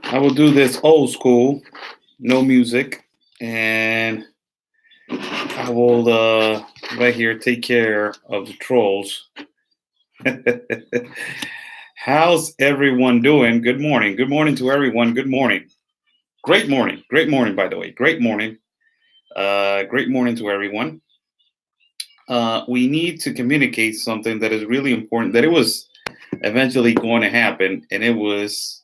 I will do this old school, no music, and I will right here take care of the trolls. How's everyone doing? Good morning. Good morning to everyone. Good morning. Great morning. Great morning, by the way. Great morning. Great morning to everyone. We need to communicate something that is really important. That it was eventually going to happen, and it was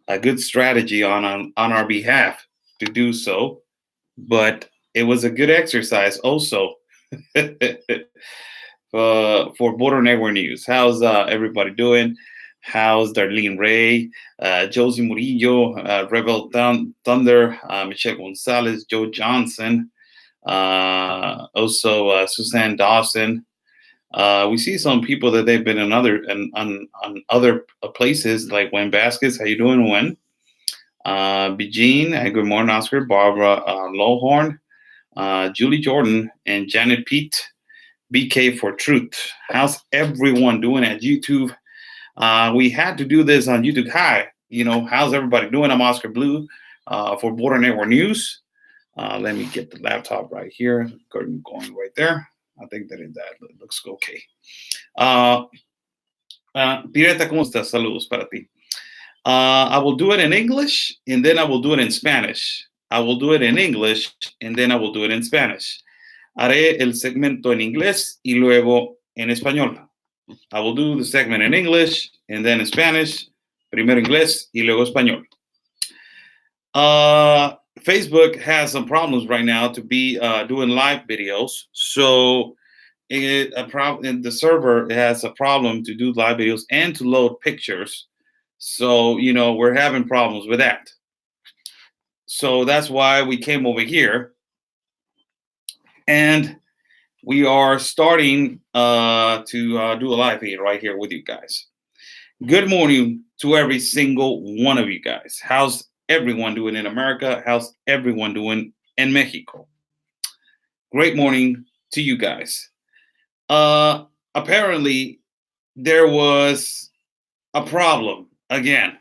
a good strategy on our behalf to do so. But it was a good exercise also for Border Network News. How's everybody doing? How's Darlene Ray, Josie Murillo, Rebel Thunder, Michelle Gonzalez, Joe Johnson, also Suzanne Dawson. We see some people that they've been in on other places like Wayne Baskets. How you doing, Wayne? Bejean, good morning, Oscar. Barbara Lowhorn, Julie Jordan, and Janet Pete. BK for Truth. How's everyone doing at YouTube? We had to do this on YouTube. Hi, how's everybody doing? I'm Oscar Blue for Border Network News. Let me get the laptop right here. Going right there. I think that looks okay. Pireta, ¿cómo estás? Saludos para ti. I will do it in English and then I will do it in Spanish. I will do it in English and then I will do it in Spanish. Haré el segmento en inglés y luego en español. I will do the segment in English and then in Spanish. Primero inglés y luego español. Facebook has some problems right now to be doing live videos. So the server has a problem to do live videos and to load pictures. So, we're having problems with that. So that's why we came over here. And we are starting to do a live feed right here with you guys. Good morning to every single one of you guys. How's everyone doing in America? How's everyone doing in Mexico? Great morning to you guys. Apparently, there was a problem again.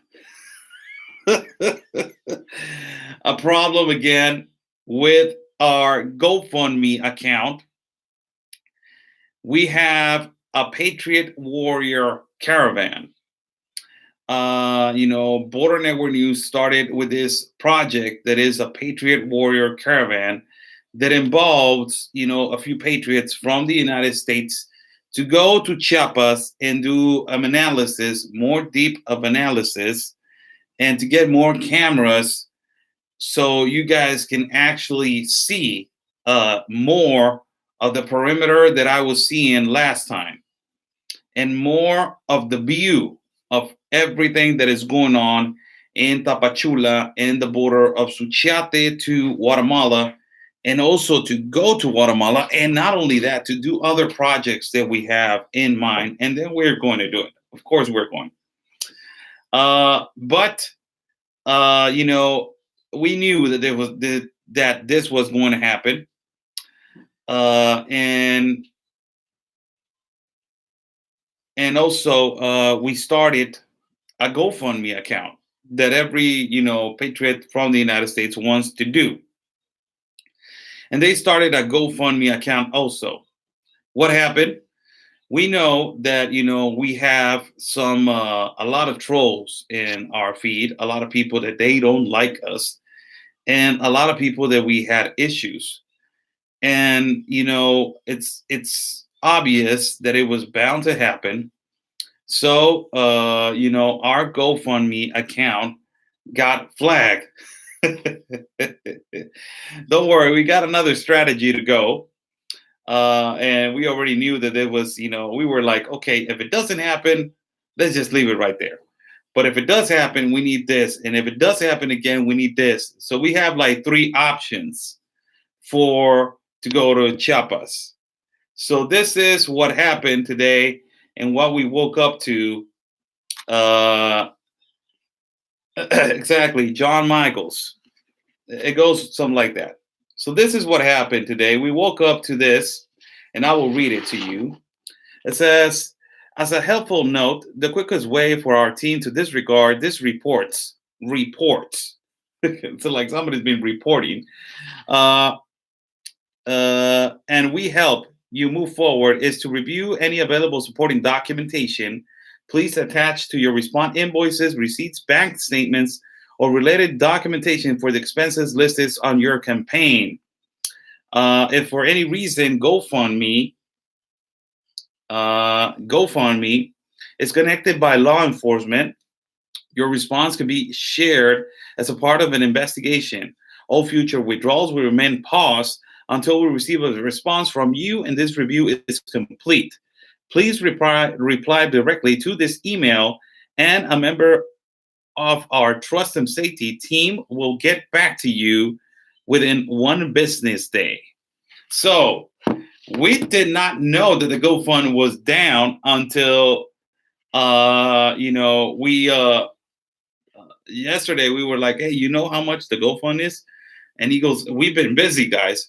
A problem again with our GoFundMe account. We have a Patriot Warrior Caravan. Border Network News started with this project that is a Patriot Warrior Caravan that involves, a few patriots from the United States to go to Chiapas and do analysis, more deep of analysis, and to get more cameras so you guys can actually see more of the perimeter that I was seeing last time and more of the view of everything that is going on in Tapachula and the border of Suchiate to Guatemala, and also to go to Guatemala, and not only that, to do other projects that we have in mind, and then we're going to do it. Of course, we're going. But we knew that there was that this was going to happen, and also we started a GoFundMe account that every patriot from the United States wants to do, and they started a GoFundMe account also. What happened? We know that we have a lot of trolls in our feed, a lot of people that they don't like us, and a lot of people that we had issues. And it's obvious that it was bound to happen. So our GoFundMe account got flagged. Don't worry, we got another strategy to go. And we already knew that it was, we were like, okay, if it doesn't happen, let's just leave it right there. But if it does happen, we need this. And if it does happen again, we need this. So we have like three options for to go to Chiapas. So this is what happened today and what we woke up to. Uh, exactly, John Michaels. It goes something like that. So this is what happened today. We woke up to this, and I will read it to you. It says, as a helpful note, the quickest way for our team to disregard this reports. So like somebody's been reporting, uh, and we help you move forward is to review any available supporting documentation. Please attach to your response invoices, receipts, bank statements, or related documentation for the expenses listed on your campaign. If for any reason GoFundMe is connected by law enforcement, your response can be shared as a part of an investigation. All future withdrawals will remain paused until we receive a response from you and this review is complete. Please reply directly to this email, and a member of our trust and safety team will get back to you within 1 business day. So we did not know that the GoFund was down until we yesterday we were like, hey, you know how much the GoFund is? And he goes, we've been busy, guys.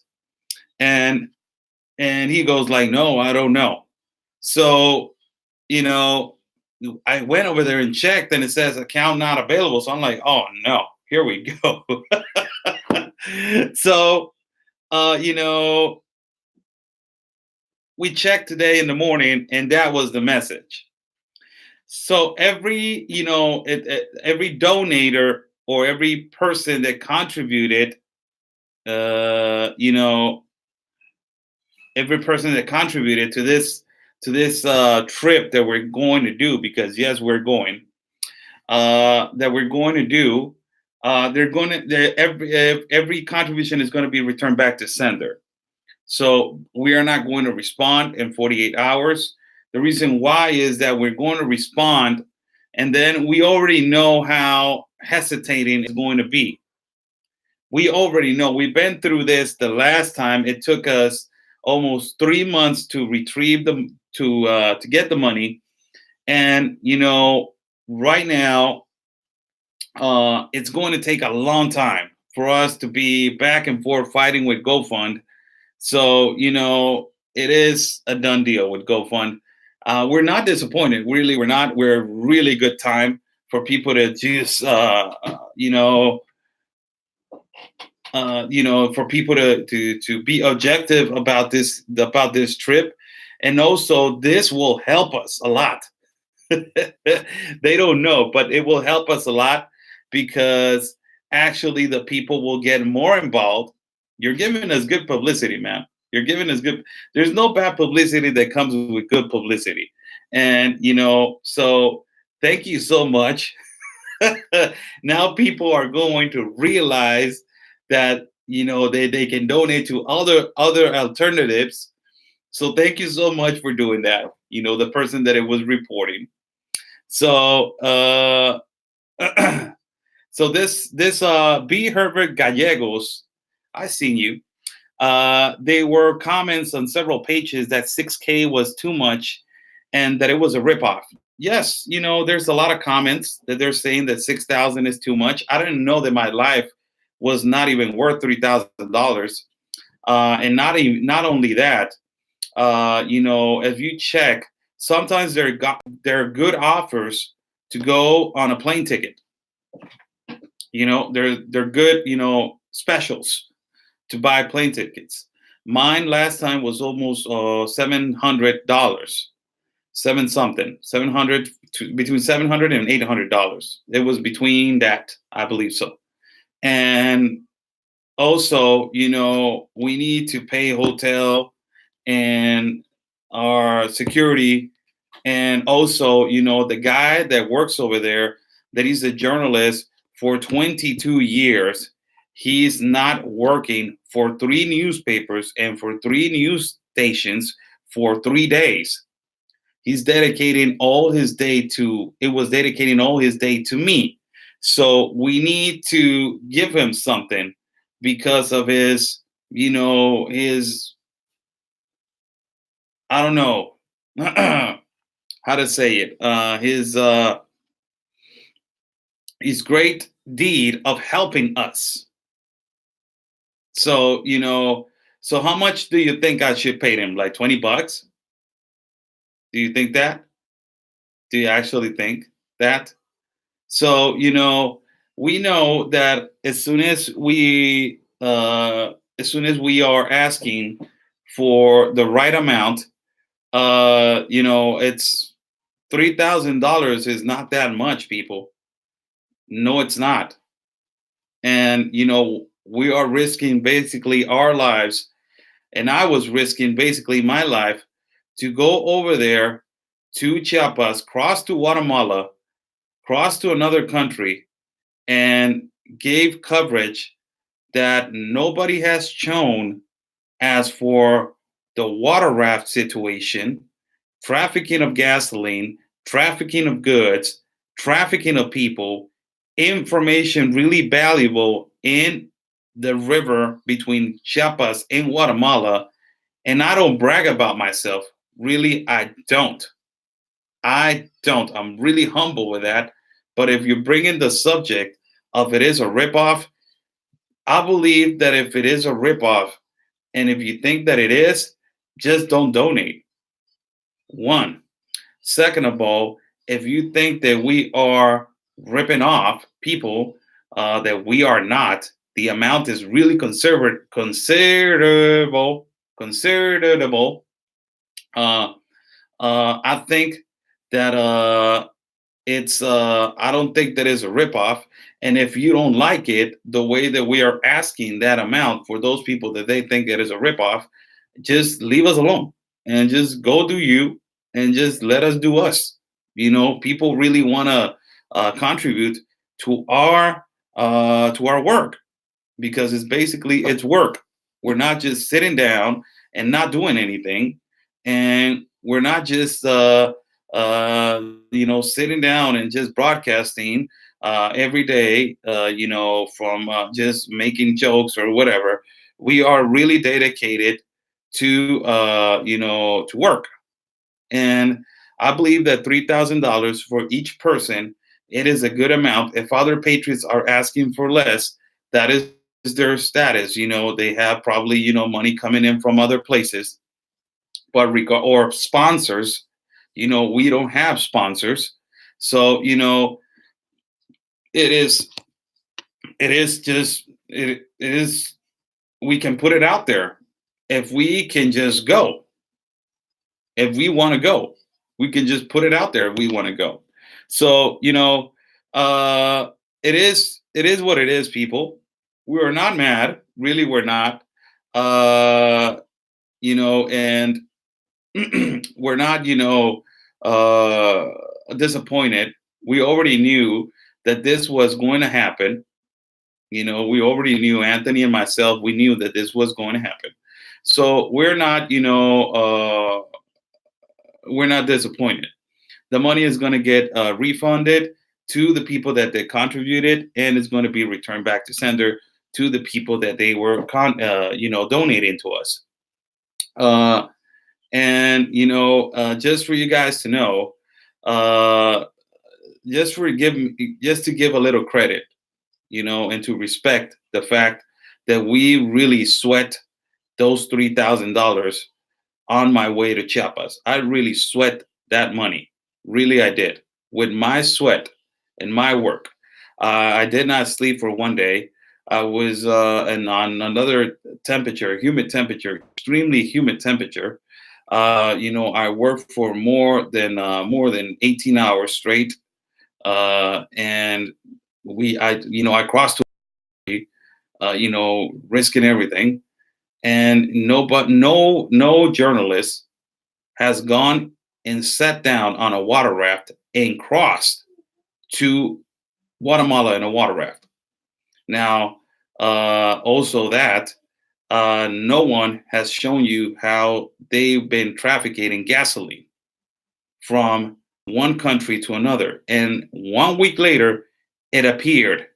And he goes like, no, I don't know. So, I went over there and checked and it says account not available. So I'm like, oh no, here we go. So, we checked today in the morning and that was the message. So every donator or every person that contributed, every person that contributed to this trip that we're going to do, because yes, we're going, that we're going to do, every contribution is going to be returned back to sender. So we are not going to respond in 48 hours. The reason why is that we're going to respond, and then we already know how hesitating is going to be. We already know. We've been through this the last time. It took us almost 3 months to retrieve them to get the money, and right now it's going to take a long time for us to be back and forth fighting with GoFund. So, it is a done deal with GoFund. We're not disappointed. Really, we're not. We're a really good time for people to just, for people to be objective about this trip. And also this will help us a lot. They don't know, but it will help us a lot because actually the people will get more involved. You're giving us good publicity, man. You're giving us good. There's no bad publicity that comes with good publicity. And, so thank you so much. Now people are going to realize that, they can donate to other alternatives. So thank you so much for doing that. The person that it was reporting. So, so this B. Herbert Gallegos, I seen you. They were comments on several pages that 6K was too much and that it was a ripoff. Yes, there's a lot of comments that they're saying that 6,000 is too much. I didn't know that my life was not even worth $3,000. And not only that, if you check, sometimes there are good offers to go on a plane ticket. They're good, specials to buy plane tickets. Mine last time was almost $700, between $700 and $800. It was between that, I believe so. And also, we need to pay hotel and our security. And also, the guy that works over there, that he's a journalist for 22 years. He's not working for 3 newspapers and for 3 news stations for 3 days. He's dedicating all his day to it was dedicating all his day to me. So we need to give him something because of his, his, I don't know how to say it, his great deed of helping us. So, so how much do you think I should pay him? Like $20? Do you think that? Do you actually think that? So, we know that as soon as we are asking for the right amount, it's $3,000 is not that much, people. No, it's not. And we are risking basically our lives, and I was risking basically my life to go over there to Chiapas, cross to Guatemala, cross to another country, and gave coverage that nobody has shown as for the water raft situation, trafficking of gasoline, trafficking of goods, trafficking of people, information really valuable in the river between Chiapas and Guatemala. And I don't brag about myself. Really, I don't. I don't. I'm really humble with that. But if you bring in the subject of it is a ripoff, I believe that if it is a ripoff, and if you think that it is, just don't donate. One. Second of all, if you think that we are ripping off people, that we are not, the amount is really considerable. Uh, I think that I don't think that is a ripoff. And if you don't like it, the way that we are asking that amount for those people that they think that is a ripoff, just leave us alone and just go do you and just let us do us. People really want to contribute to our work, because it's work. We're not just sitting down and not doing anything, and we're not just sitting down and just broadcasting every day, from just making jokes or whatever. We are really dedicated to work, and I believe that $3,000 for each person, it is a good amount. If other patriots are asking for less, that is their status. They have probably money coming in from other places, but or sponsors. We don't have sponsors, so it is it is we can put it out there. If we can just go, if we want to go, we can just put it out there if we want to go. So uh it is what it is, people. We are not mad, really. We're not, uh and we're not uh disappointed. We already knew that this was going to happen. We already knew, Anthony and myself, we knew that this was going to happen. So we're not disappointed. The money is going to get refunded to the people that they contributed, and it's going to be returned back to sender to the people that they were donating to us. uh and just for you guys to know, uh just to give a little credit, and to respect the fact that we really sweat those $3,000 on my way to Chiapas. I really sweat that money. Really, I did, with my sweat and my work. I did not sleep for one day. I was on another temperature, humid temperature, extremely humid temperature. I worked for more than 18 hours straight, and I crossed, risking everything. And no journalist has gone and sat down on a water raft and crossed to Guatemala in a water raft. Now, also that no one has shown you how they've been trafficking in gasoline from one country to another. And 1 week later, it appeared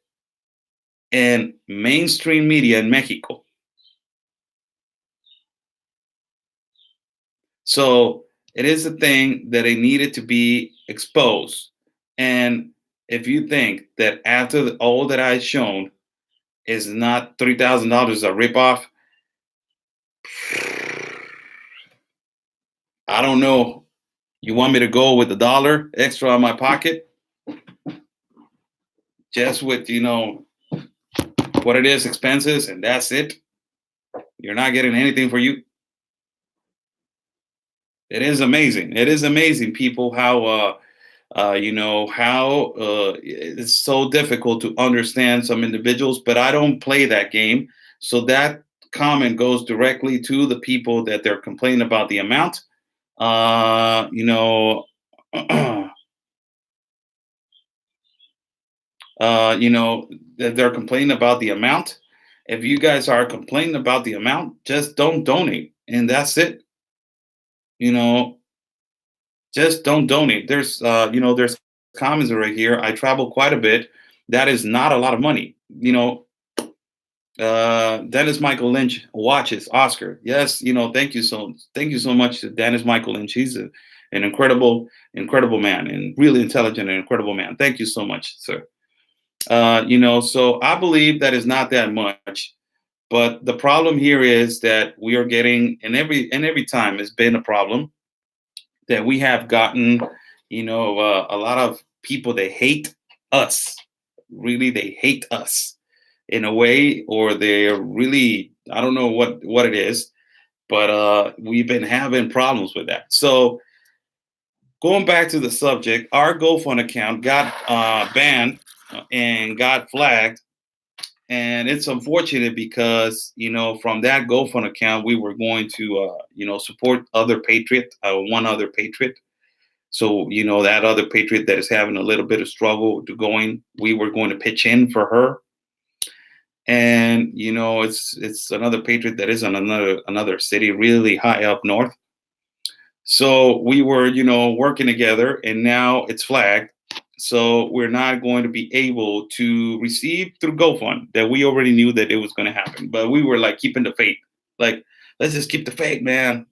in mainstream media in Mexico. So it is a thing that it needed to be exposed. And if you think that after all that I've shown is not $3,000 a ripoff, I don't know. You want me to go with a dollar extra on my pocket, just with what it is, expenses, and that's it? You're not getting anything for you. It is amazing. It is amazing, people, how how it's so difficult to understand some individuals. But I don't play that game. So that comment goes directly to the people that they're complaining about the amount. Uh, you know, that they're complaining about the amount. If you guys are complaining about the amount, just don't donate, and that's it. You know, just don't donate. There's comments right here. I travel quite a bit. That is not a lot of money. Dennis Michael Lynch watches Oscar. Yes, thank you so much to Dennis Michael Lynch. He's an incredible man, and really intelligent and incredible man. Thank you so much, sir. So I believe that is not that much. But the problem here is that we are getting, and every time it's been a problem that we have gotten, a lot of people, they hate us. Really, they hate us in a way, or they're really, I don't know what it is, but we've been having problems with that. So going back to the subject, our GoFund account got banned and got flagged. And it's unfortunate because from that GoFund account we were going to support other patriot, one other patriot. So that other patriot that is having a little bit of struggle to going, we were going to pitch in for her. And it's another patriot that is in another city really high up north. So we were working together, and now it's flagged. So we're not going to be able to receive through GoFund, that we already knew that it was going to happen, but we were like keeping the faith. Like, let's just keep the faith, man.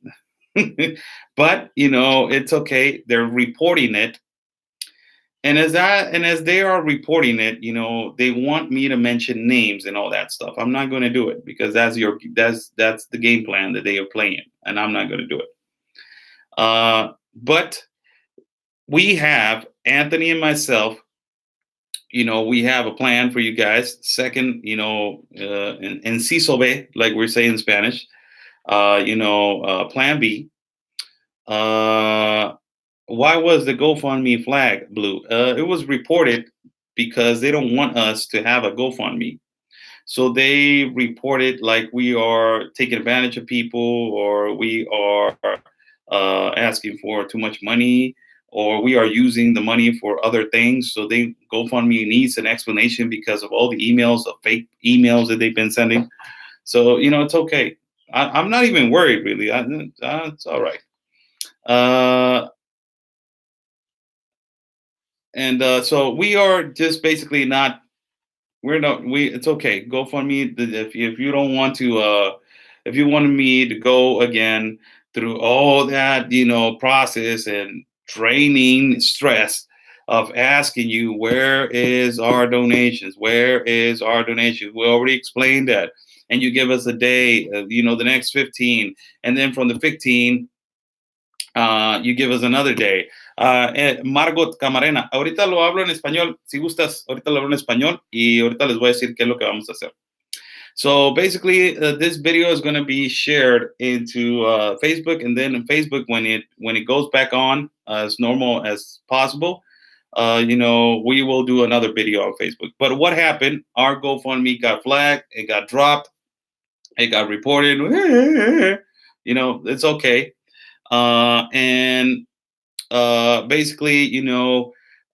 But it's okay. They're reporting it. And as they are reporting it, they want me to mention names and all that stuff. I'm not going to do it, because that's the game plan that they are playing, and I'm not going to do it. But we have, Anthony and myself, we have a plan for you guys. Second, in CISOB, like we're saying in Spanish, plan B. Why was the GoFundMe flag blue? It was reported because they don't want us to have a GoFundMe. So they reported like we are taking advantage of people, or we are asking for too much money, or we are using the money for other things. So they GoFundMe needs an explanation because of all the emails, of fake emails that they've been sending. So it's okay. I'm not even worried, really. It's all right. So we are just basically not. We're not. We. It's okay. GoFundMe. If you don't want to, if you wanted me to go again through all that process and training stress of asking you, where is our donations? Where is our donation? We already explained that, and you give us a day. The next 15, and then from the 15. You give us another day. Margot Camarena, ahorita lo hablo en español. Si gustas, ahorita lo hablo en español y ahorita les voy a decir qué es lo que vamos a hacer. So basically, this video is going to be shared into Facebook, and then in Facebook, when it goes back on as normal as possible, we will do another video on Facebook. But what happened? Our GoFundMe got flagged. It got dropped. It got reported. It's okay. And basically,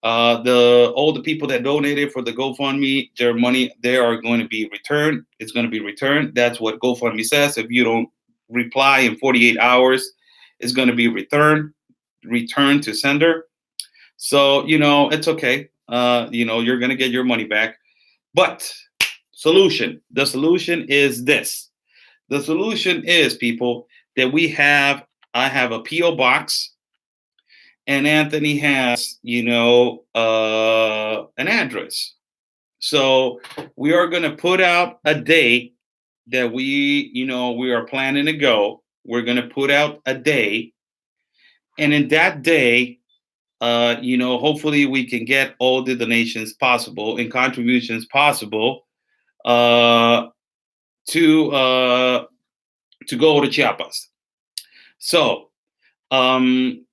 all the people that donated for the GoFundMe, their money, they are going to be returned. It's going to be returned. That's what GoFundMe says. If you don't reply in 48 hours, it's going to be returned. return to sender. So, it's okay. You're going to get your money back. But the solution is this. The solution is, people, that I have a PO box, and Anthony has, an address. So we are going to put out a day that we are planning to go. We're going to put out a day, and in that day, hopefully we can get all the donations possible and contributions possible, uh, to uh, to go to Chiapas. So, um,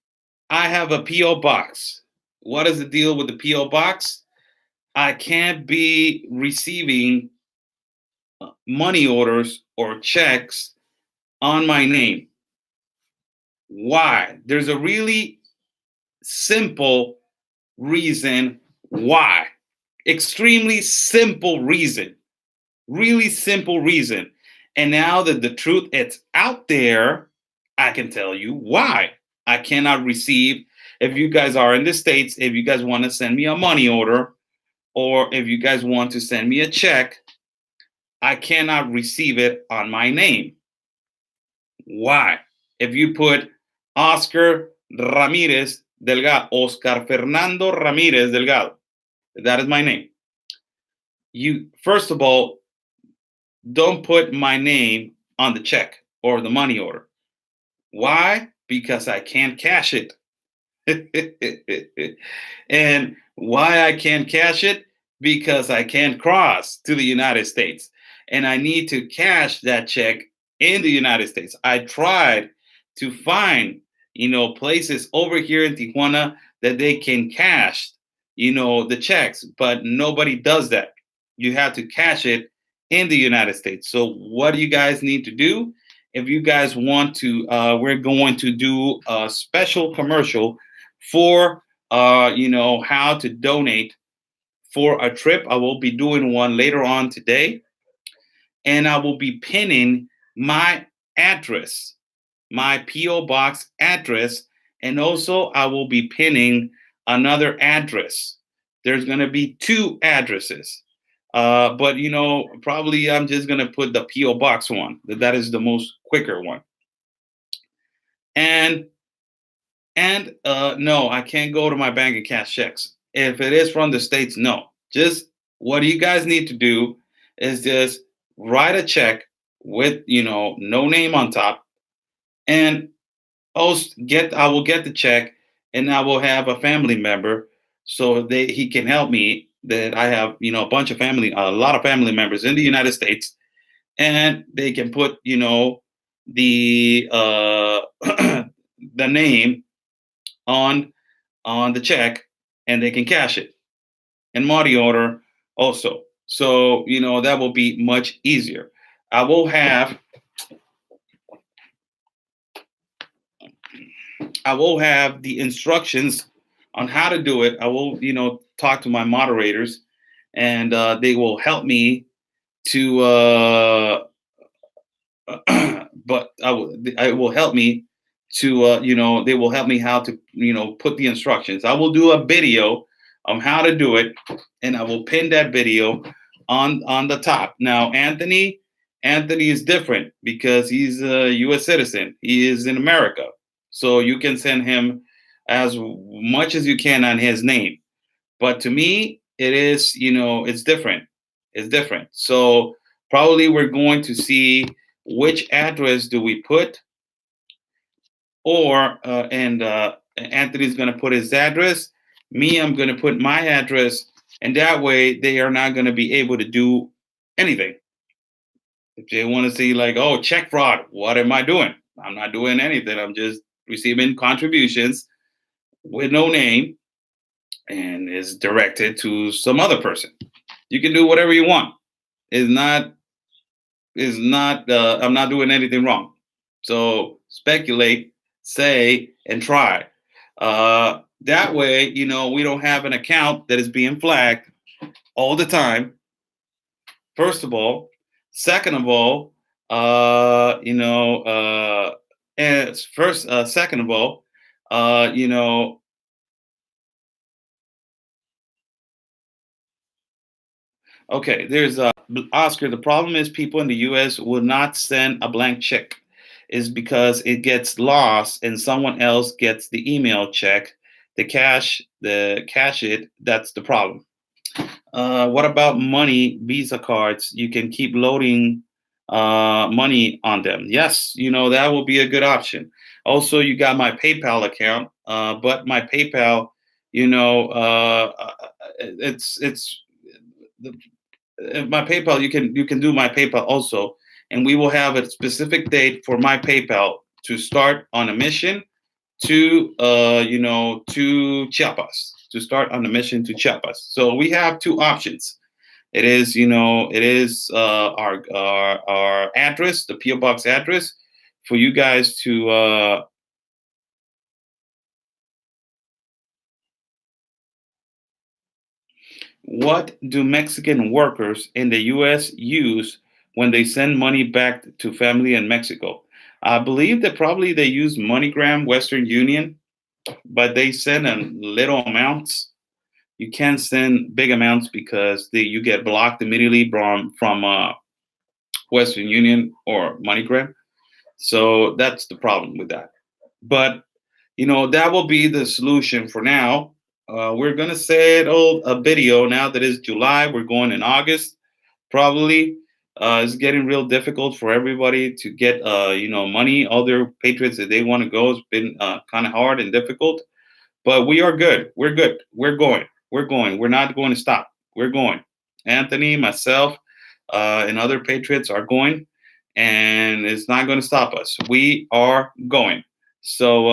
I have a PO box. What is the deal with the PO box? I can't be receiving money orders or checks on my name. Why? There's a really simple reason why. Extremely simple reason. Really simple reason. And now that the truth is out there, I can tell you why I cannot receive. If you guys are in the States, if you guys want to send me a money order, or if you guys want to send me a check, I cannot receive it on my name. Why? If you put Oscar Ramirez Delgado, Oscar Fernando Ramirez Delgado, that is my name. You, first of all, don't put my name on the check or the money order. Why? Because I can't cash it. And why I can't cash it? Because I can't cross to the United States. And I need to cash that check in the United States. I tried to find, places over here in Tijuana that they can cash, the checks, but nobody does that. You have to cash it in the United States. So what do you guys need to do? If you guys want to, we're going to do a special commercial for, how to donate for a trip. I will be doing one later on today, and I will be pinning my address, my PO box address, and also I will be pinning another address. There's going to be two addresses. But probably I'm just gonna put the PO box one. That is the most quicker one. And no, I can't go to my bank and cash checks. If it is from the States, no. Just what you guys need to do is just write a check with no name on top, and I will get the check, and I will have a family member so he can help me. That I have a lot of family members in the United States, and they can put the the name on the check, and they can cash it and money order also. So that will be much easier. I will have the instructions on how to do it. I will talk to my moderators, and they will help me to but I will help me to they will help me how to put the instructions. I will do a video on how to do it, and I will pin that video on the top. Now Anthony is different because he's a US citizen. He is in America. So you can send him as much as you can on his name. But to me, it is, it's different. It's different. So probably we're going to see which address do we put, or and Anthony's going to put his address. Me, I'm going to put my address, and that way they are not going to be able to do anything. If they want to see like, oh, check fraud, what am I doing? I'm not doing anything. I'm just receiving contributions with no name, and is directed to some other person. You can do whatever you want. It's not. Is not. I'm not doing anything wrong. So speculate, say, and try. That way, we don't have an account that is being flagged all the time. First of all, second of all, and second of all, You know, okay, there's Oscar. The problem is people in the U.S. will not send a blank check, is because it gets lost and someone else gets the email check, the cash it. That's the problem. What about money Visa cards? You can keep loading money on them. Yes, that will be a good option. Also, you got my PayPal account, but my PayPal, it's the my PayPal. You can do my PayPal also, and we will have a specific date for my PayPal to start on a mission to Chiapas, to start on a mission to Chiapas. So we have two options. It is our address, the PO box address, for you guys to. What do Mexican workers in the U.S. use when they send money back to family in Mexico? I believe that probably they use MoneyGram, Western Union, but they send in little amounts. You can't send big amounts because you get blocked immediately from Western Union or MoneyGram. So that's the problem with that. But that will be the solution for now. We're gonna settle a video now that it's July. We're going in August probably. It's getting real difficult for everybody to get money. Other patriots that they want to go, it's been kind of hard and difficult. But we are good. We're good. We're going. We're going. We're not going to stop. We're going. Anthony, myself, and other patriots are going, and it's not going to stop us. We are going. So,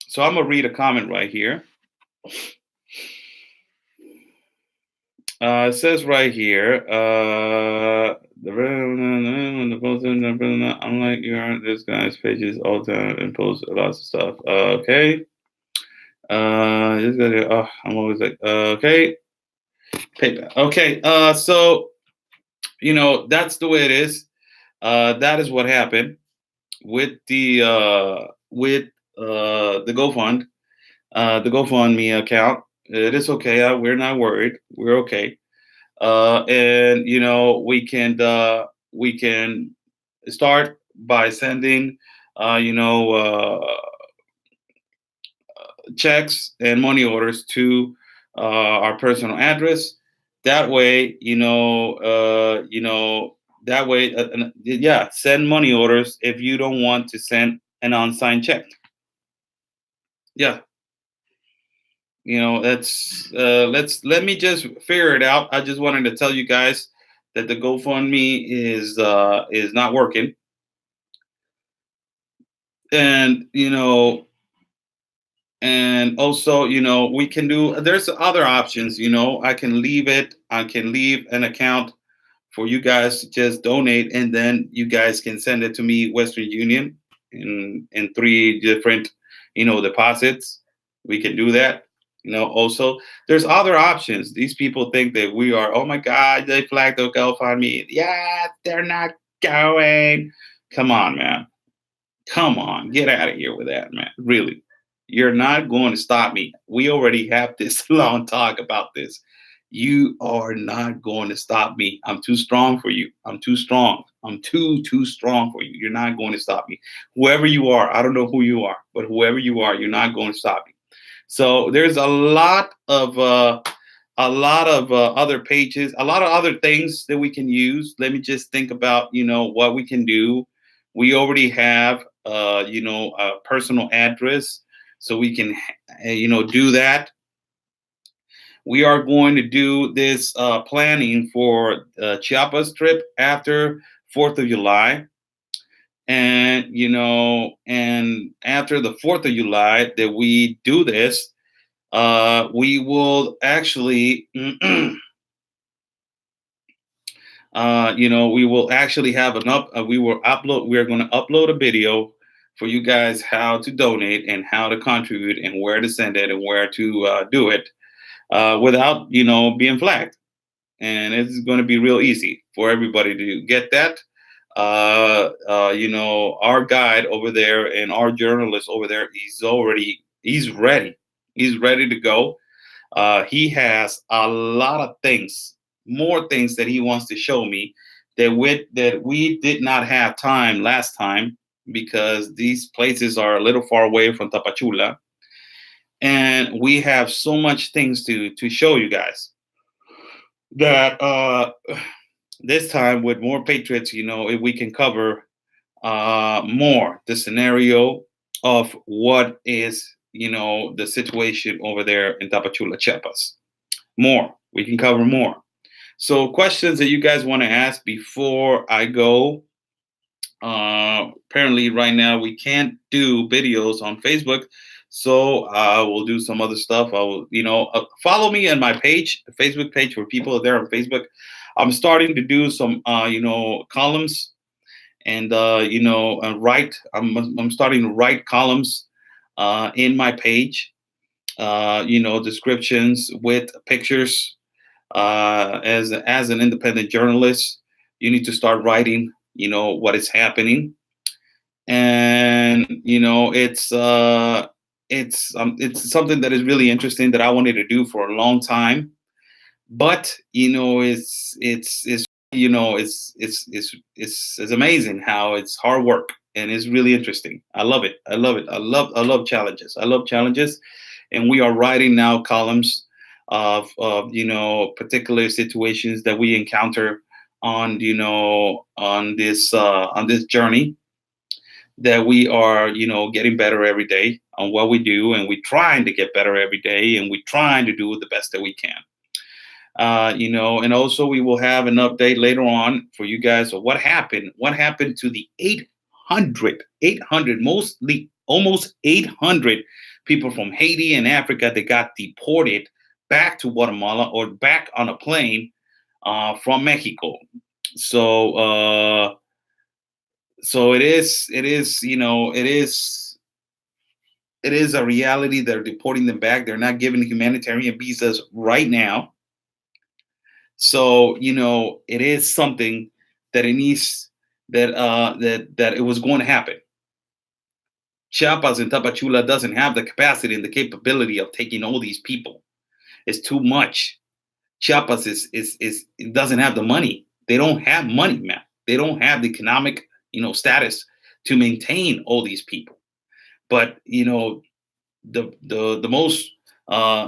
so I'm gonna read a comment right here. It says right here, unlike this guy's pages all the time and posts lots of stuff. Okay. This guy, I'm always like, okay, PayPal. Okay. So that's the way it is. That is what happened with the the GoFundMe account. It is okay. We're not worried. We're okay. And we can start by sending uh, you know uh, checks and money orders to our personal address. That way, that way, yeah, send money orders if you don't want to send an unsigned check. Yeah, that's let me just figure it out. I just wanted to tell you guys that the GoFundMe is not working, and also we can do. There's other options. I can leave an account for you guys to just donate, and then you guys can send it to me, Western Union, in three different deposits. We can do that. Also, there's other options. These people think that we are, oh my God, they flagged the GoFundMe. Yeah, they're not going. Come on, man. Come on, get out of here with that, man. Really. You're not going to stop me. We already have this long talk about this. You are not going to stop me. I'm too strong for you. I'm too strong. I'm too strong for you. You're not going to stop me. Whoever you are, I don't know who you are, but whoever you are, you're not going to stop me. So there's a lot of other pages, a lot of other things that we can use. Let me just think about what we can do. We already have a personal address, so we can do that. We are going to do this planning for Chiapas trip after 4th of July. And after the 4th of July that we do this, we will actually, we will actually have we are going to upload a video for you guys how to donate and how to contribute and where to send it and where to do it without, being flagged. And it's going to be real easy for everybody to get that. Our guide over there and our journalist over there, he's ready. He's ready to go. He has a lot of things, more things that he wants to show me that we did not have time last time because these places are a little far away from Tapachula, and we have so much things to show you guys that this time with more Patriots, if we can cover more the scenario of what is the situation over there in Tapachula, Chiapas. More, we can cover more. So questions that you guys want to ask before I go. Apparently, right now we can't do videos on Facebook, so I will do some other stuff. I will, follow me on my page, Facebook page for people there on Facebook. I'm starting to do some, columns and write. I'm starting to write columns in my page. Descriptions with pictures. As an independent journalist, you need to start writing. What is happening, and it's something that is really interesting that I wanted to do for a long time. But it's amazing how it's hard work and it's really interesting. I love it. I love it. I love challenges. I love challenges, and we are writing now columns of particular situations that we encounter on this journey, that we are getting better every day on what we do, and we're trying to get better every day, and we're trying to do the best that we can. And also we will have an update later on for you guys of what happened to the 800 mostly almost 800 people from Haiti and Africa that got deported back to Guatemala or back on a plane from Mexico. So it is a reality. They're deporting them back. They're not giving humanitarian visas right now. So it is something that it needs, that it was going to happen. Chiapas and Tapachula doesn't have the capacity and the capability of taking all these people. It's too much. Chiapas is it doesn't have the money. They don't have money, man. They don't have the economic status to maintain all these people. But the most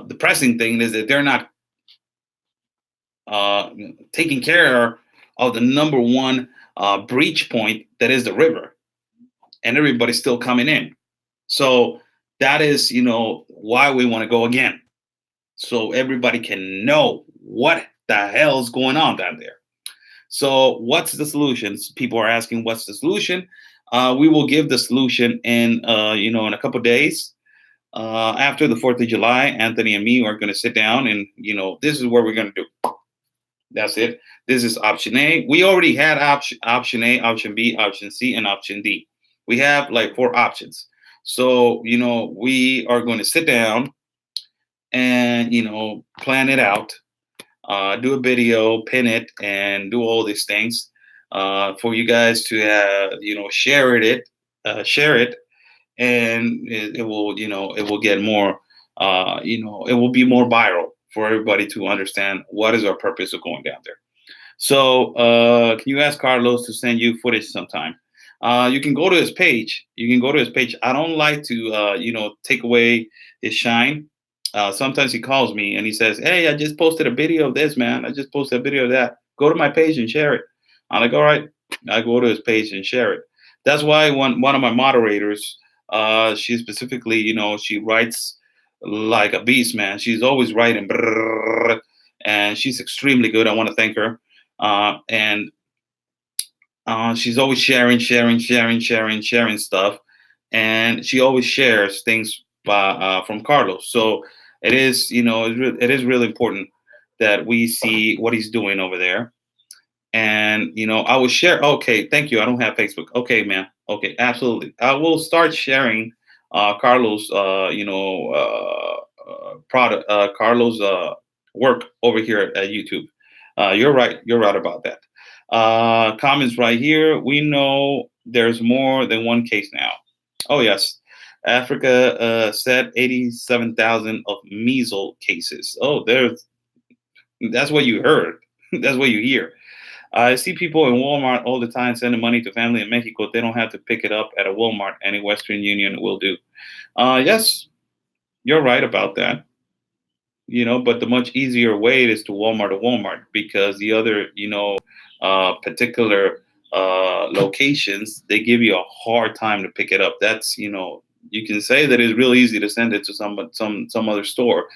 depressing thing is that they're not uh, taking care of the number one breach point, that is the river, and everybody's still coming in. So that is, why we want to go again, so everybody can know what the hell is going on down there. So what's the solutions? People are asking, what's the solution? We will give the solution in a couple of days. After the 4th of July, Anthony and me are going to sit down, and this is what we're going to do. That's it. This is option A. We already had option A, option B, option C, and option D. We have like 4 options. So, we are going to sit down and, plan it out, do a video, pin it, and do all these things for you guys to, share it, and it will get more, it will be more viral for everybody to understand what is our purpose of going down there. So, can you ask Carlos to send you footage sometime? You can go to his page. I don't like to, take away his shine. Sometimes he calls me and he says, "Hey, I just posted a video of this, man. I just posted a video of that. Go to my page and share it." I'm like, "All right." I go to his page and share it. That's why one of my moderators, she specifically, she writes like a beast, man. She's always writing, brrrr, and she's extremely good. I want to thank her. And she's always sharing stuff, and she always shares things from Carlos. So it is really important that we see what he's doing over there. And I will share. Okay, thank you. I don't have Facebook. Okay, man. Okay, absolutely. I will start sharing Carlos, product, Carlos' work over here at YouTube. You're right. You're right about that. Comments right here. We know there's more than one case now. Oh yes, Africa said 87,000 of measles cases. Oh, there's that's what you heard. That's what you hear. I see people in Walmart all the time sending money to family in Mexico. They don't have to pick it up at a Walmart. Any Western Union will do. Yes, you're right about that. But the much easier way is to Walmart because the other, particular locations, they give you a hard time to pick it up. That's, you can say that it's real easy to send it to some other store,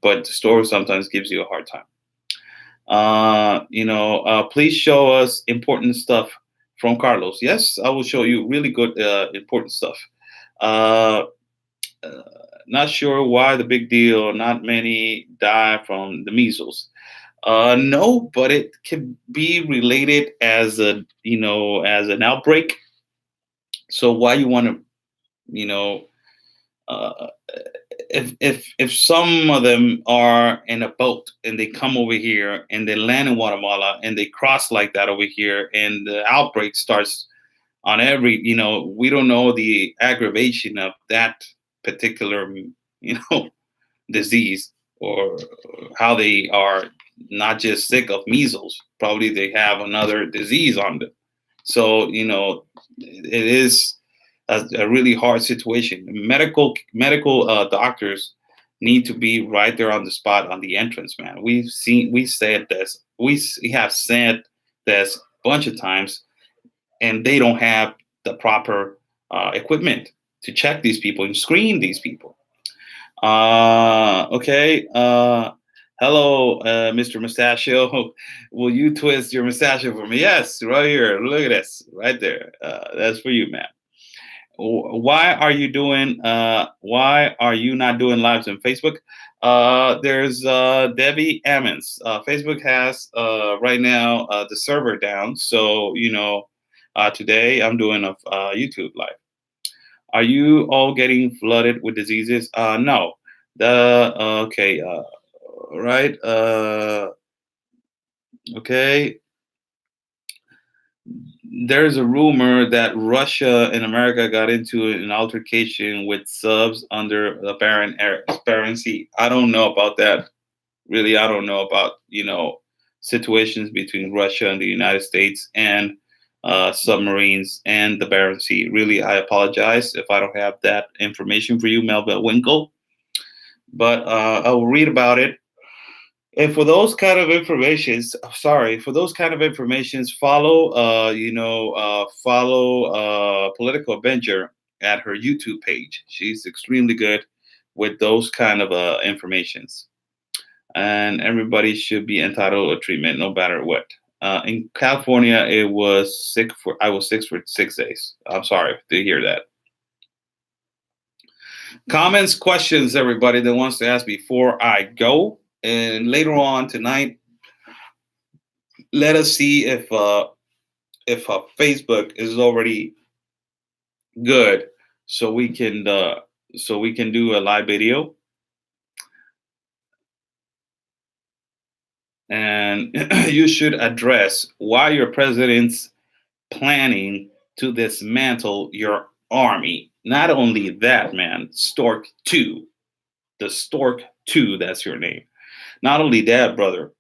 but the store sometimes gives you a hard time. Please show us important stuff from Carlos. Yes, I will show you really good, important stuff. Uh, uh, Not sure why the big deal. Not many die from the measles. No, but it can be related as as an outbreak. So why you want to, you know, uh, if some of them are in a boat and they come over here and they land in Guatemala and they cross like that over here and the outbreak starts on every, we don't know the aggravation of that particular, disease, or how they are not just sick of measles, probably they have another disease on them. So it is a really hard situation. Medical doctors need to be right there on the spot on the entrance, man. We have said this a bunch of times, and they don't have the proper equipment to check these people and screen these people. Okay. Hello, Mr. Mustachio. Will you twist your mustachio for me? Yes, right here. Look at this, right there. That's for you, man. Why are you not doing lives on Facebook? There's Debbie Ammons. Facebook has right now the server down, so today I'm doing a YouTube live. Are you all getting flooded with diseases? No. The Okay. Right. Okay. There's a rumor that Russia and America got into an altercation with subs under the Barren Sea. I don't know about that. Really, I don't know about situations between Russia and the United States and submarines and the Barren Sea. Really, I apologize if I don't have that information for you, Melville Winkle. But I will read about it. And for those kind of informations, for those kind of informations, follow, Political Avenger at her YouTube page. She's extremely good with those kind of informations. And everybody should be entitled to treatment, no matter what. In California, I was sick for 6 days. I'm sorry to hear that. Comments, questions, everybody that wants to ask before I go. And later on tonight, let us see if Facebook is already good, so we can do a live video. And you should address why your president's planning to dismantle your army. Not only that, man, Stork 2, the Stork 2, that's your name. Not only that, brother,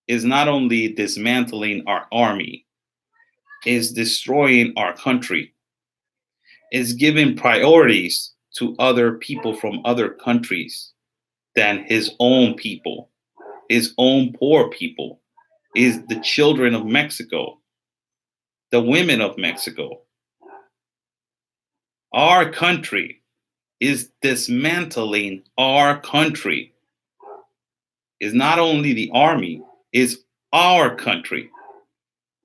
is not only dismantling our army, is destroying our country, is giving priorities to other people from other countries than his own people, his own poor people, is the children of Mexico, the women of Mexico. Our country is dismantling our country. Is not only the army, is our country.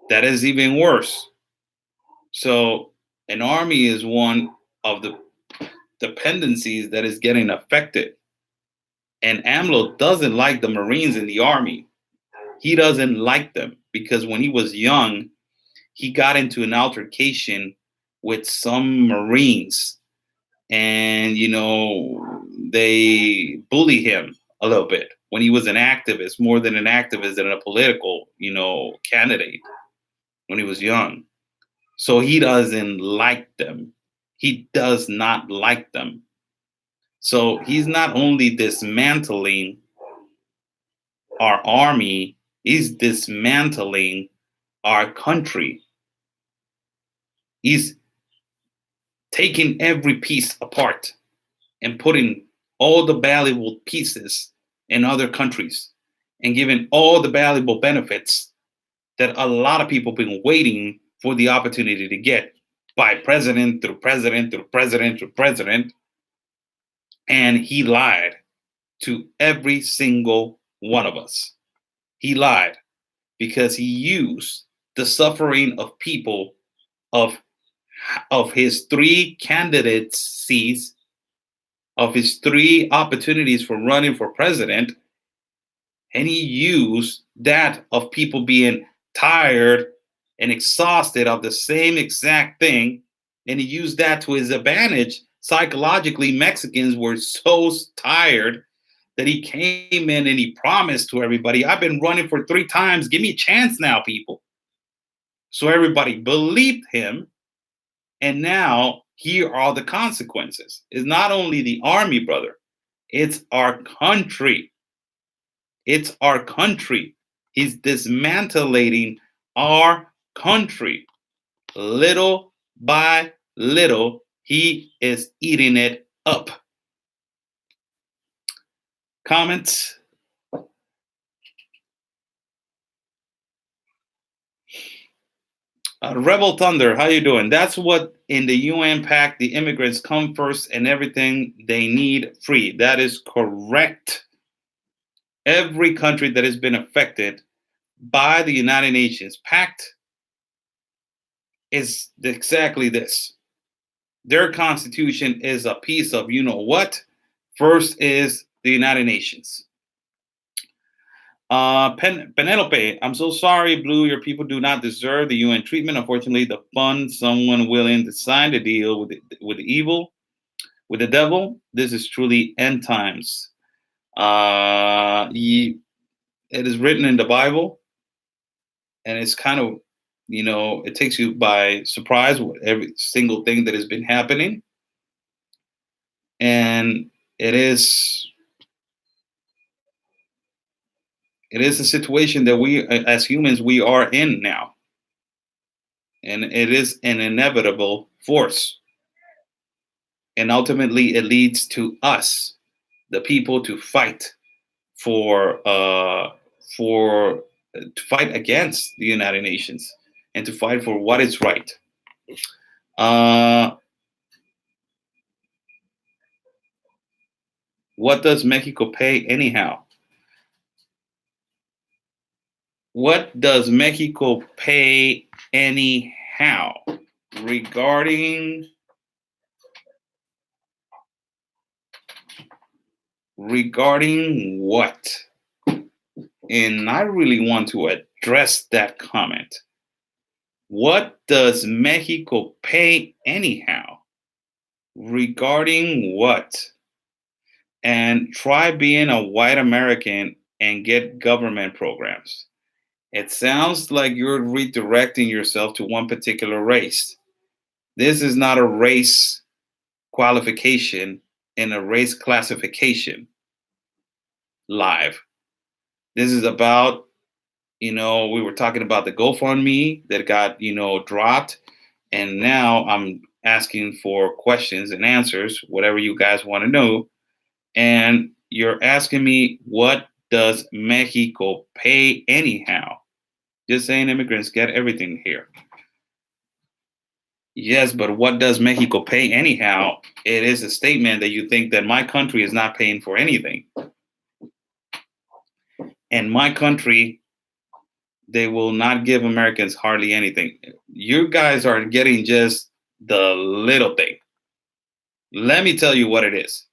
That is even worse. So an army is one of the dependencies that is getting affected. And AMLO doesn't like the Marines in the army. He doesn't like them because when he was young, he got into an altercation with some Marines, and they bully him a little bit when he was an activist, more than an activist than a political candidate. when he was young. So he doesn't like them. He does not like them. So he's not only dismantling our army, he's dismantling our country. He's taking every piece apart and putting all the valuable pieces in other countries and giving all the valuable benefits that a lot of people have been waiting for the opportunity to get by president through president through president through president. And he lied to every single one of us. He lied because he used the suffering of people of his three candidacies, of his three opportunities for running for president, and he used that of people being tired and exhausted of the same exact thing, and he used that to his advantage. Psychologically, Mexicans were so tired that he came in and he promised to everybody, I've been running for 3 times. Give me a chance now, people. So everybody believed him. And now here are the consequences. It's not only the army, brother, it's our country. It's our country. He's dismantling our country. Little by little, he is eating it up. Comments? Rebel Thunder, how you doing? That's what in the UN Pact, the immigrants come first and everything they need free. That is correct. Every country that has been affected by the United Nations Pact is exactly this. Their constitution is a piece of you know what. First is the United Nations. Penelope, I'm so sorry, Blue. Your people do not deserve the UN treatment. Unfortunately, the fund someone willing to sign the deal with the evil, with the devil. This is truly end times. It is written in the Bible, and it's kind of, it takes you by surprise with every single thing that has been happening, and it is a situation that we, as humans, we are in now, and it is an inevitable force, and ultimately it leads to us, the people, to fight for to fight against the United Nations and to fight for what is right. What does Mexico pay anyhow? What does Mexico pay anyhow regarding what? And I really want to address that comment. What does Mexico pay anyhow regarding what? And try being a white American and get government programs. It sounds like you're redirecting yourself to one particular race. This is not a race qualification and a race classification live. This is about, we were talking about the GoFundMe that got, dropped. And now I'm asking for questions and answers, whatever you guys want to know. And you're asking me, what does Mexico pay anyhow? Just saying immigrants get everything here. Yes, but what does Mexico pay anyhow? It is a statement that you think that my country is not paying for anything. And my country, they will not give Americans hardly anything. You guys are getting just the little thing. Let me tell you what it is.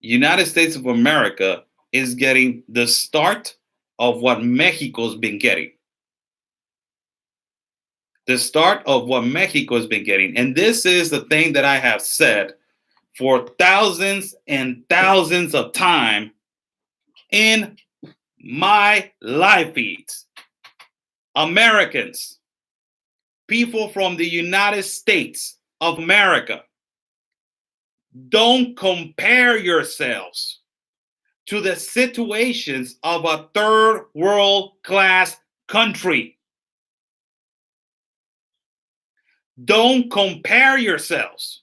United States of America is getting the start of what Mexico's been getting. The start of what Mexico has been getting. And this is the thing that I have said for thousands and thousands of time in my live feeds. Americans, people from the United States of America, don't compare yourselves to the situations of a third world class country. Don't compare yourselves.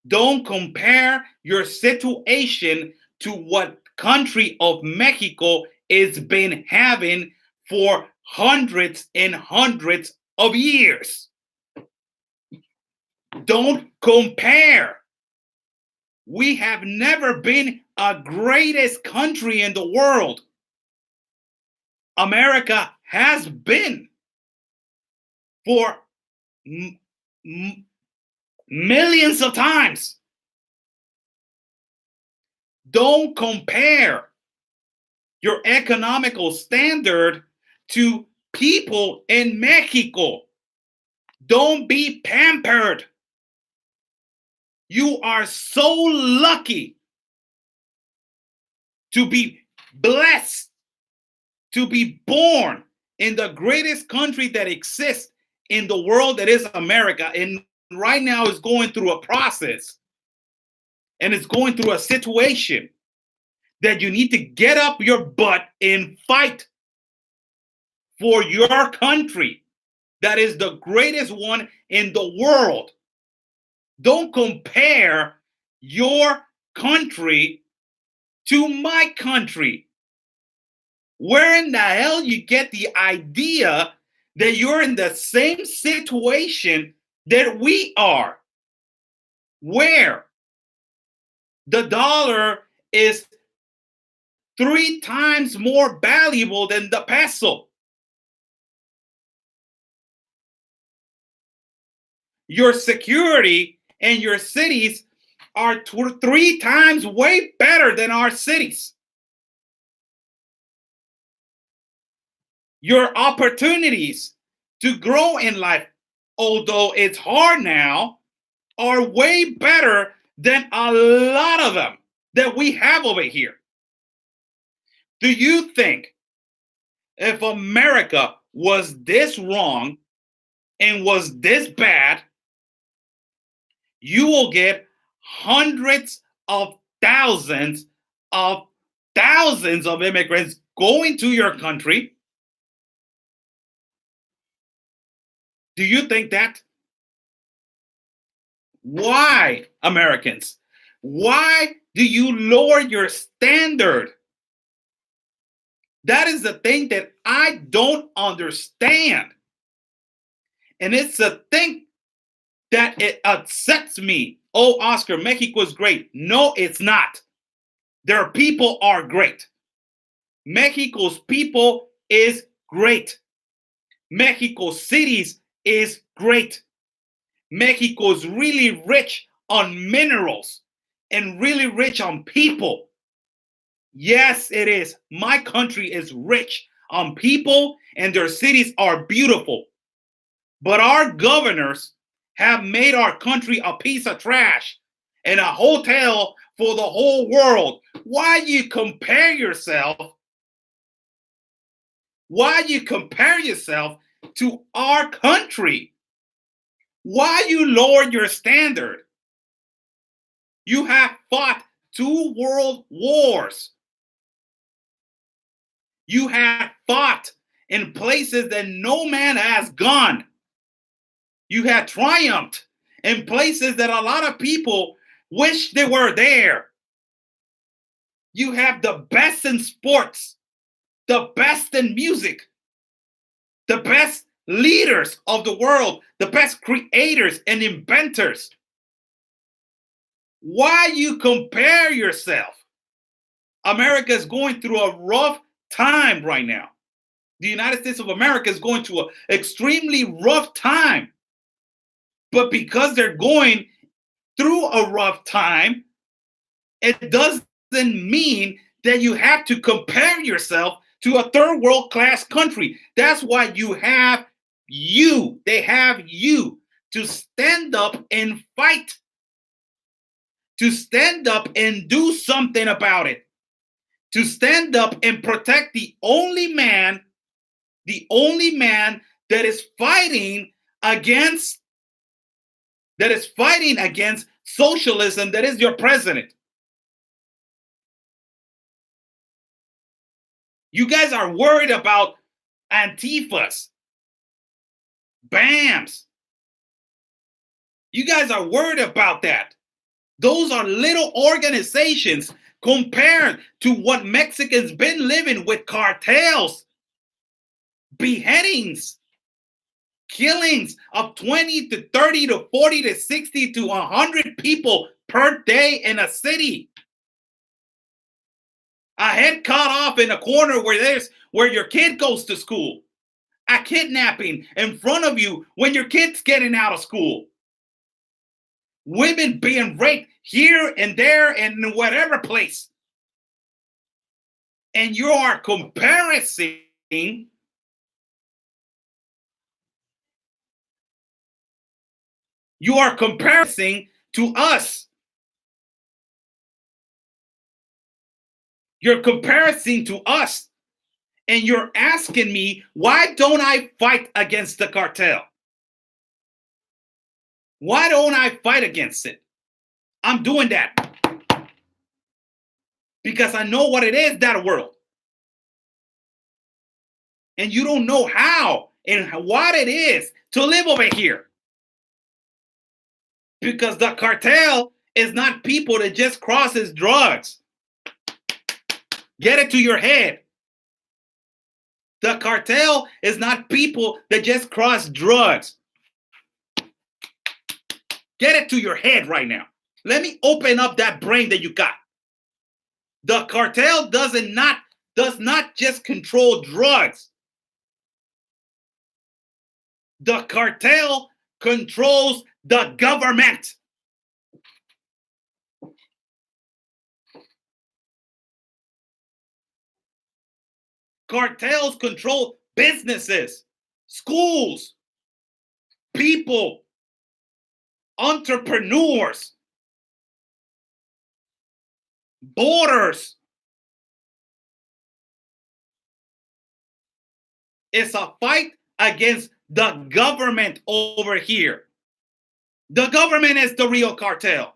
Don't compare your situation to what country of Mexico is been having for hundreds and hundreds of years. Don't compare. We have never been a greatest country in the world. America has been for millions of times. Don't compare your economical standard to people in Mexico. Don't be pampered. You are so lucky to be blessed, to be born in the greatest country that exists in the world, that is America. And right now is going through a process, and it's going through a situation that you need to get up your butt and fight for your country that is the greatest one in the world. Don't compare your country to my country. Where in the hell you get the idea that you're in the same situation that we are? Where the dollar is 3 times more valuable than the peso. Your security and your cities are 3 times way better than our cities. Your opportunities to grow in life, although it's hard now, are way better than a lot of them that we have over here. Do you think if America was this wrong and was this bad, you will get hundreds of thousands of immigrants going to your country? Do you think that? Why, Americans? Why do you lower your standard? That is the thing that I don't understand. And it's a thing that it upsets me. Oh, Oscar, Mexico is great. No, it's not. Their people are great. Mexico's people is great. Mexico cities is great. Mexico is really rich on minerals and really rich on people. Yes, it is. My country is rich on people and their cities are beautiful. But our governors have made our country a piece of trash and a hotel for the whole world. Why you compare yourself? Why you compare yourself to our country? Why you lower your standard? You have fought 2 world wars. You have fought in places that no man has gone. You have triumphed in places that a lot of people wish they were there. You have the best in sports, the best in music, the best leaders of the world, the best creators and inventors. Why you compare yourself? America is going through a rough time right now. The United States of America is going through an extremely rough time. But because they're going through a rough time, it doesn't mean that you have to compare yourself to a third world class country. That's why they have you to stand up and fight, to stand up and do something about it, to stand up and protect the only man The only man that is fighting against socialism, that is your president. You guys are worried about Antifas, BAMs. You guys are worried about that. Those are little organizations compared to what Mexicans been living with: cartels, beheadings, killings of 20 to 30 to 40 to 60 to 100 people per day in a city. A head cut off in a corner where your kid goes to school. A kidnapping in front of you when your kid's getting out of school. Women being raped here and there and in whatever place. And you are comparing to us. You're comparing to us. And you're asking me, why don't I fight against the cartel? Why don't I fight against it? I'm doing that because I know what it is, that world. And you don't know how and what it is to live over here. Because the cartel is not people that just crosses drugs. Get it to your head. The cartel is not people that just cross drugs. Get it to your head right now. Let me open up that brain that you got. The cartel does not just control drugs. The cartel controls the government. Cartels control businesses, schools, people, entrepreneurs, borders. It's a fight against the government over here. The government is the real cartel.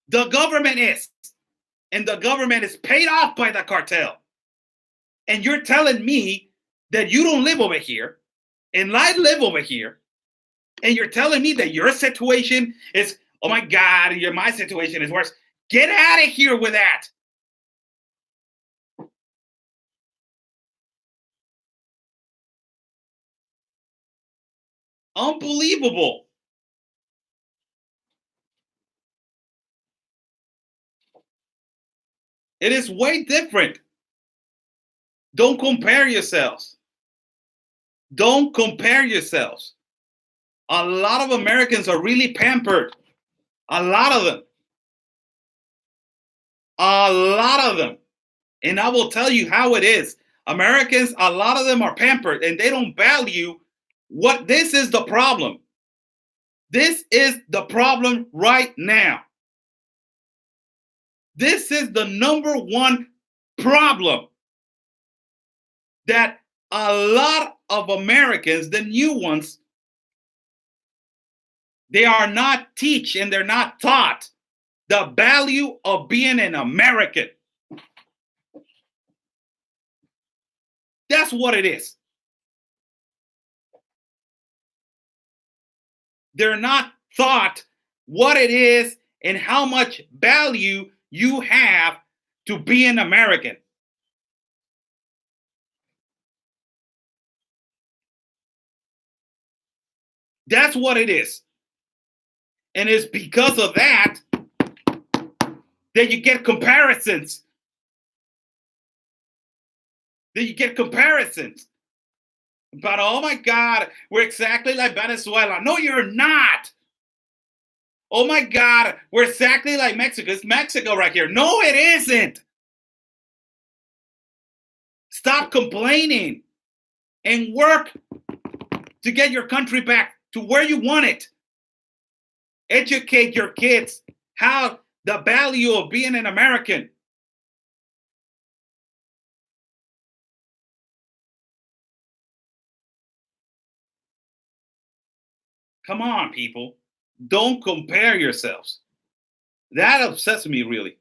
The government is. And the government is paid off by the cartel. And you're telling me that you don't live over here, and I live over here, and you're telling me that your situation is, oh my God, my situation is worse. Get out of here with that. Unbelievable. It is way different. Don't compare yourselves. Don't compare yourselves. A lot of Americans are really pampered. A lot of them. A lot of them. And I will tell you how it is. Americans, a lot of them are pampered and they don't value what this is the problem. This is the problem right now. This is the number one problem that a lot of Americans, the new ones, they are not teach and they're not taught the value of being an American. That's what it is. They're not taught what it is and how much value you have to be an American. That's what it is. And it's because of that that you get comparisons. But oh my God, we're exactly like Venezuela. No, you're not. Oh my God, we're exactly like Mexico. It's Mexico right here. No, it isn't. Stop complaining and work to get your country back to where you want it. Educate your kids how the value of being an American. Come on, people. Don't compare yourselves. That upsets me, really.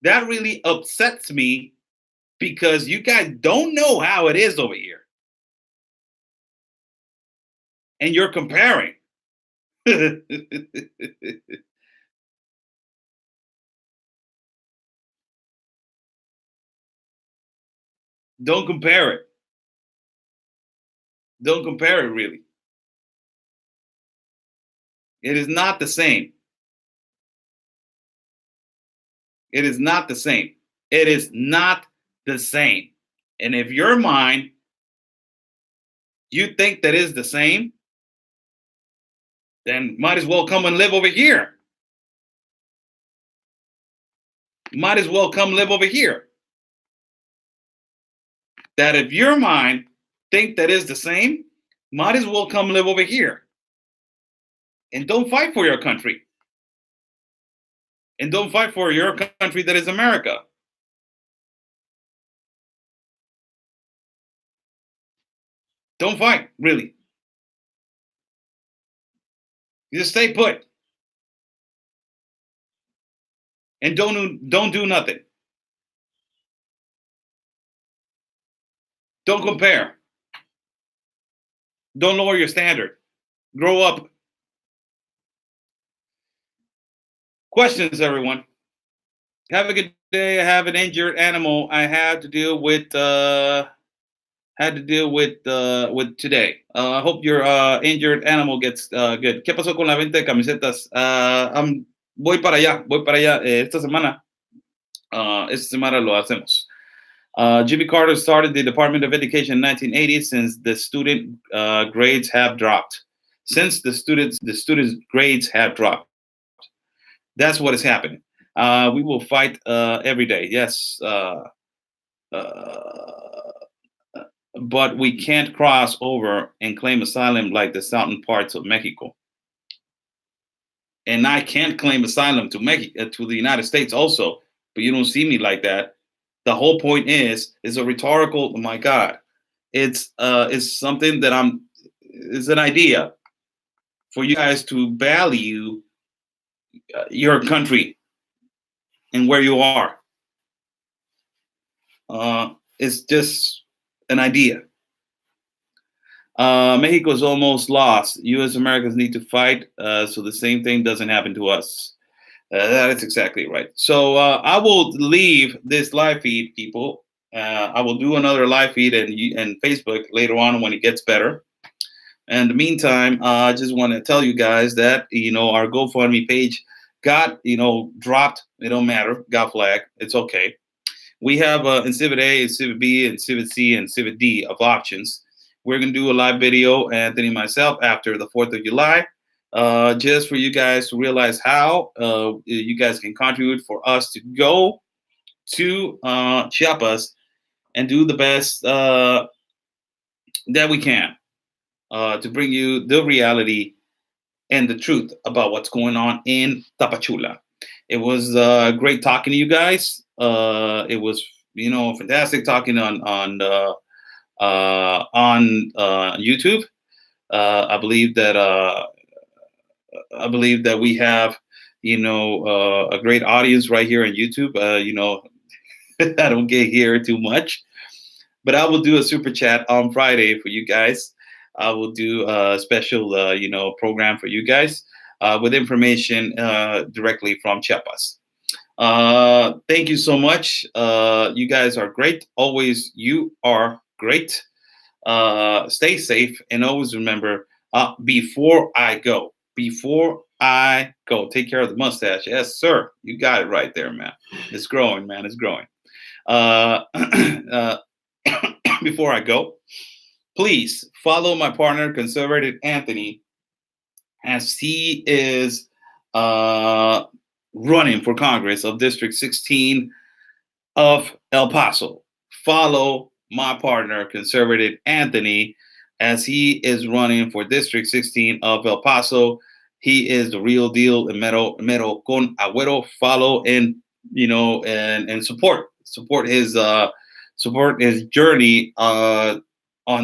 That really upsets me because you guys don't know how it is over here. And you're comparing. Don't compare it. Don't compare it, really. It is not the same. It is not the same. It is not the same. And if your mind, you think that is the same, then might as well come and live over here. Might as well come live over here. That if your mind think that is the same, might as well come live over here. And don't fight for your country. And don't fight for your country that is America. Don't fight, really. You just stay put. And don't do nothing. Don't compare. Don't lower your standard. Grow up. Questions, everyone. Have a good day. I have an injured animal I had to deal with today. I hope your injured animal gets good. ¿Qué pasó con la venta de camisetas? Voy para allá esta semana. Esta semana lo hacemos. Jimmy Carter started the Department of Education in 1980 since the student grades have dropped. Since the students' grades have dropped. That's what is happening. We will fight every day. Yes. But we can't cross over and claim asylum like the southern parts of Mexico. And I can't claim asylum to the United States also, but you don't see me like that. The whole point is a rhetorical. Oh my God, it's something that it's an idea for you guys to value your country and where you are. It's just an idea. Mexico is almost lost. U.S. Americans need to fight so the same thing doesn't happen to us. That is exactly right. So I will leave this live feed, people. I will do another live feed and Facebook later on when it gets better. In the meantime, I just want to tell you guys that our GoFundMe page got dropped. It don't matter. Got flagged. It's okay. We have Exhibit A, Exhibit B, and Exhibit C, and Exhibit D of options. We're going to do a live video, Anthony and myself, after the 4th of July, just for you guys to realize how you guys can contribute for us to go to Chiapas and do the best that we can to bring you the reality and the truth about what's going on in Tapachula. It was great talking to you guys. It was, fantastic talking on YouTube. I believe that we have, a great audience right here on YouTube. I don't get here too much, but I will do a super chat on Friday for you guys. I will do a special, program for you guys with information directly from Chiapas. Thank you so much. You guys are great. Always, you are great. Stay safe and always remember, before I go, take care of the mustache. Yes, sir. You got it right there, man. It's growing, man. It's growing. Before I go, please follow my partner, Conservative Anthony, as he is running for Congress of District 16 of El Paso. Follow my partner, Conservative Anthony, as he is running for District 16 of El Paso. He is the real deal, and mero con agüero. Follow and and support his journey on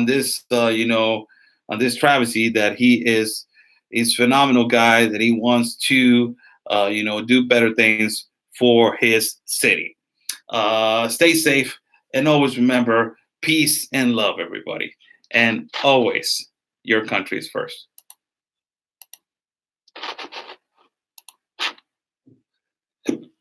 this on this travesty that he is He's a phenomenal guy that he wants to, do better things for his city. Stay safe and always remember peace and love, everybody. And always, your country is first.